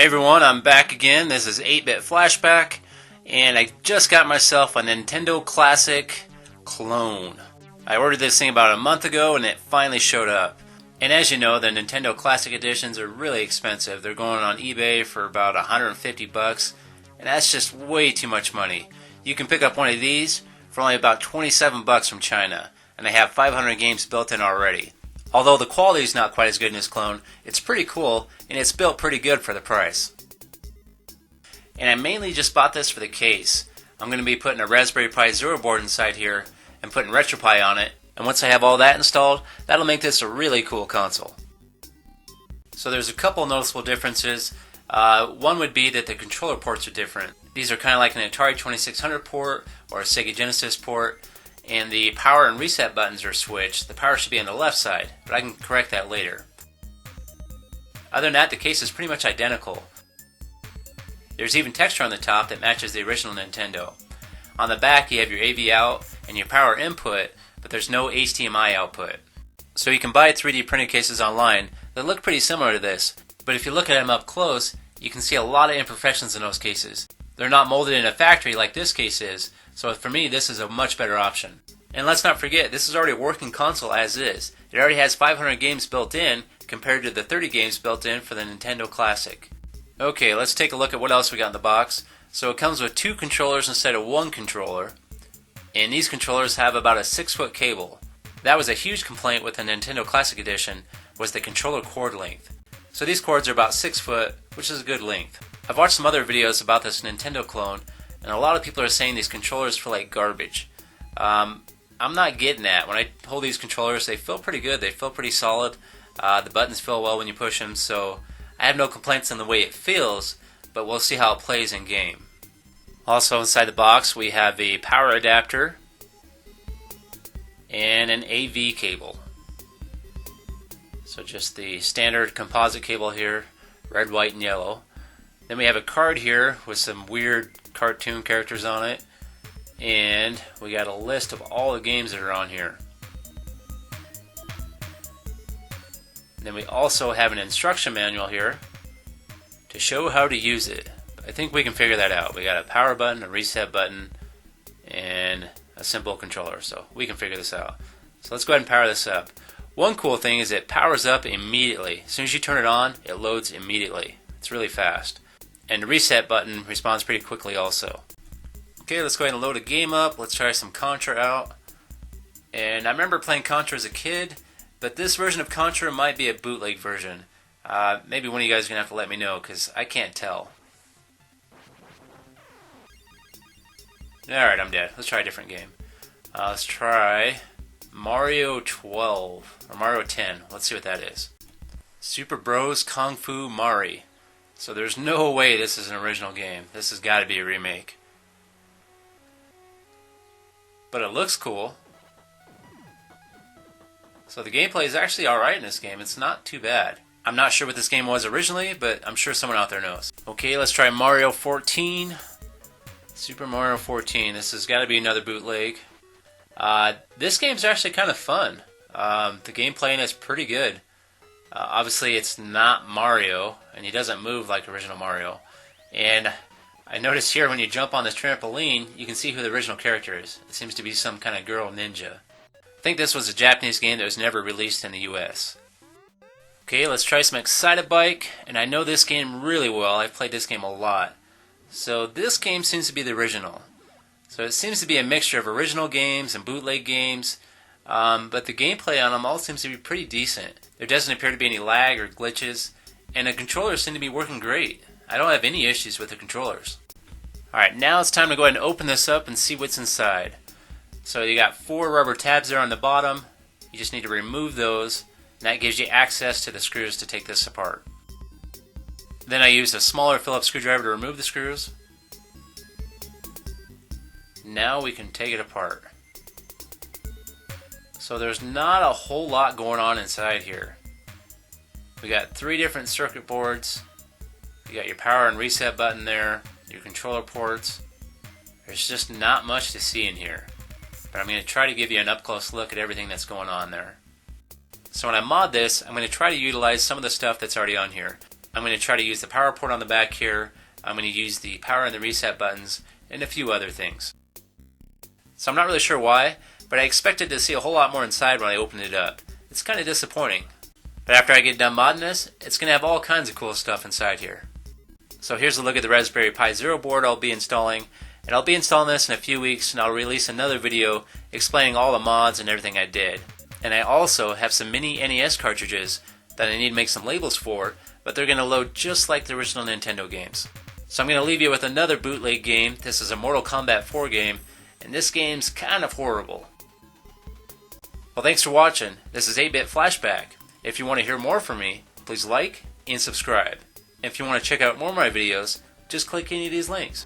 Hey everyone, I'm back again. This is 8-Bit Flashback, and I just got myself a Nintendo Classic clone. I ordered this thing about a month ago and it finally showed up. And as you know, the Nintendo Classic editions are really expensive. They're going on eBay for about $150, and that's just way too much money. You can pick up one of these for only about $27 from China, and they have 500 games built in already. Although the quality is not quite as good in this clone, it's pretty cool, and it's built pretty good for the price. And I mainly just bought this for the case. I'm going to be putting a Raspberry Pi Zero board inside here, and putting RetroPie on it, and once I have all that installed, that'll make this a really cool console. So there's a couple noticeable differences. One would be that the controller ports are different. These are kind of like an Atari 2600 port, or a Sega Genesis port, and the power and reset buttons are switched. The power should be on the left side, but I can correct that later. Other than that, the case is pretty much identical. There's even texture on the top that matches the original Nintendo. On the back you have your AV out and your power input, but there's no HDMI output. So you can buy 3D printed cases online that look pretty similar to this, but if you look at them up close, you can see a lot of imperfections in those cases. They're not molded in a factory like this case is, so for me this is a much better option. And let's not forget, this is already a working console as is. It already has 500 games built in compared to the 30 games built in for the Nintendo Classic. Okay, let's take a look at what else we got in the box. So it comes with 2 controllers instead of 1 controller, and these controllers have about a 6-foot cable. That was a huge complaint with the Nintendo Classic Edition, was the controller cord length. So these cords are about 6 foot, which is a good length. I've watched some other videos about this Nintendo clone, and a lot of people are saying these controllers feel like garbage. I'm not getting that. When I hold these controllers, they feel pretty good. They feel pretty solid. The buttons feel well when you push them, so I have no complaints on the way it feels, but we'll see how it plays in game. Also inside the box we have a power adapter and an AV cable. So just the standard composite cable here, red, white, and yellow. Then we have a card here with some weird cartoon characters on it, and we got a list of all the games that are on here. And then we also have an instruction manual here to show how to use it. I think we can figure that out. We got a power button, a reset button, and a simple controller, so we can figure this out. So let's go ahead and power this up. One cool thing is it powers up immediately. As soon as you turn it on, it loads immediately. It's really fast. And the reset button responds pretty quickly also. Okay, let's go ahead and load a game up. Let's try some Contra out. And I remember playing Contra as a kid, but this version of Contra might be a bootleg version. Maybe one of you guys are going to have to let me know, because I can't tell. Alright, I'm dead. Let's try a different game. Let's try Mario 12, or Mario 10. Let's see what that is. Super Bros Kung Fu Mari. So there's no way this is an original game. This has got to be a remake. But it looks cool. So the gameplay is actually alright in this game. It's not too bad. I'm not sure what this game was originally, but I'm sure someone out there knows. Okay, let's try Mario 14. Super Mario 14. This has got to be another bootleg. This game's actually kind of fun. The gameplay in it's pretty good. Obviously it's not Mario, and he doesn't move like original Mario. And I noticed here when you jump on this trampoline, you can see who the original character is. It seems to be some kind of girl ninja. I think this was a Japanese game that was never released in the US. Okay, let's try some Excitebike, and I know this game really well. I've played this game a lot. So this game seems to be the original. So it seems to be a mixture of original games and bootleg games, but the gameplay on them all seems to be pretty decent. There doesn't appear to be any lag or glitches, and the controllers seem to be working great. I don't have any issues with the controllers. Alright, now it's time to go ahead and open this up and see what's inside. So you got 4 rubber tabs there on the bottom. You just need to remove those, and that gives you access to the screws to take this apart. Then I used a smaller Phillips screwdriver to remove the screws. Now we can take it apart. So there's not a whole lot going on inside here. We got 3 different circuit boards. You got your power and reset button there, your controller ports. There's just not much to see in here. But I'm going to try to give you an up-close look at everything that's going on there. So when I mod this, I'm going to try to utilize some of the stuff that's already on here. I'm going to try to use the power port on the back here. I'm going to use the power and the reset buttons and a few other things. So I'm not really sure why, but I expected to see a whole lot more inside when I opened it up. It's kind of disappointing. But after I get done modding this, it's going to have all kinds of cool stuff inside here. So here's a look at the Raspberry Pi Zero board I'll be installing. And I'll be installing this in a few weeks, and I'll release another video explaining all the mods and everything I did. And I also have some mini NES cartridges that I need to make some labels for, but they're going to load just like the original Nintendo games. So I'm going to leave you with another bootleg game. This is a Mortal Kombat 4 game, and this game's kind of horrible. Well, thanks for watching. This is 8-Bit Flashback. If you want to hear more from me, please like and subscribe. If you want to check out more of my videos, just click any of these links.